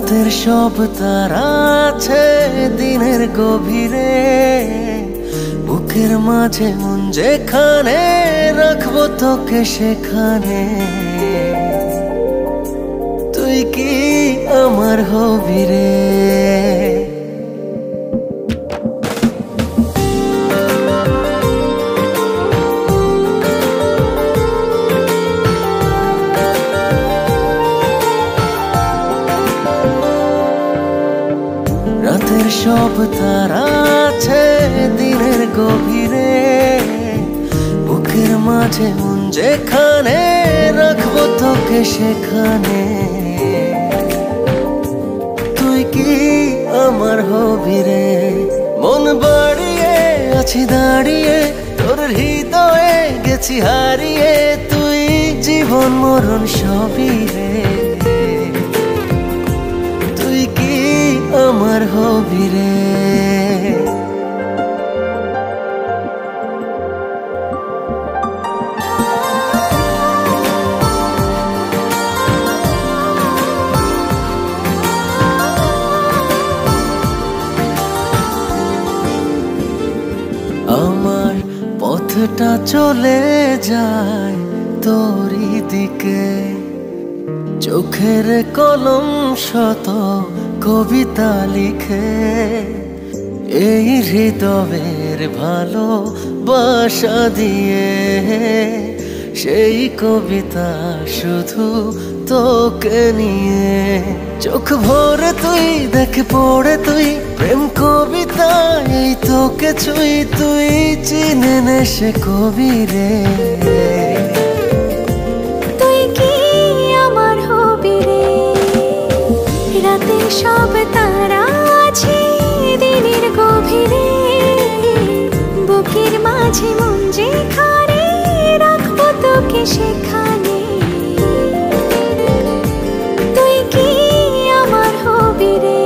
রাতের সব তারা আছে দিনের গভীরে, বুকের মাঝে মন যেখানে রাখবো তোকে সেখানে। তুই কি আমার হবি রে? রাতের সব তারা আছে দিনের গভীরে, বুকের মাঝে মন যেখানে রাখবো তোকে সেখানে। তুই কি আমার হবি রে? মন বাড়িয়ে আছি দাঁড়িয়ে তোর হৃদয়ে গেছি হারিয়ে, তুই জীবন মরণ সবই রে। তুই কি আমার হবি রে? আমার পথটা চলে যায় তোরই দিকে, চোখের কলম শত কবিতা লিখে। এই হৃদয়ের ভালোবাসা দিয়ে সেই কবিতা শুধু তোকে নিয়ে। চোখ ভরে তুই দেখ পড়ে তুই প্রেম কবিতা, এই তোকে ছুঁই তুই চিনে নে সে কবি রে। তুই কি আমার হবি রে? রাতের সব তারা আছে দিনের গভীরে, বুকের মাঝে মন যেখানে রাখবো তোকে সেখানে। তুই কি আমার হবি রে?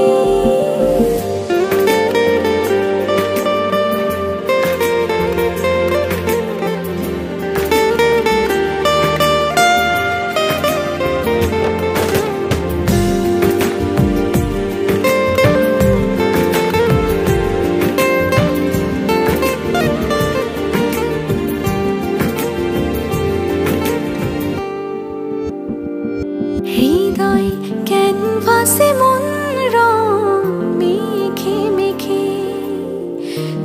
হৃদয় ক্যানভাসে মন রং মেখে মেখে,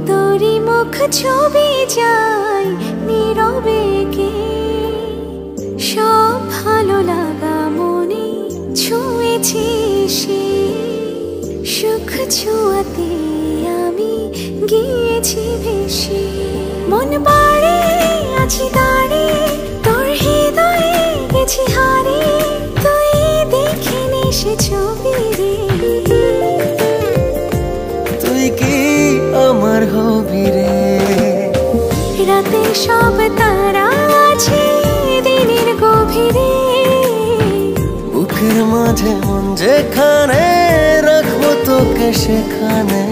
তোরই মুখ ছবি যায় নীরবে কে। সব ভালো লাগা মনে ছুঁয়েছি সে, সুখ ছোঁয়াতে আমি গিয়েছি ভেসে। মন বাড়ে আছি দাঁড়িয়ে তোর হৃদয়ে গেছি হারিয়ে, তুই দেখিনি সে ছবি রে। তুই কি আমার হবি রে? রাতের সব তারা আছে দিনের গভীরে, বুকের মাঝে মন যেখানে রাখবো তোকে সেখানে।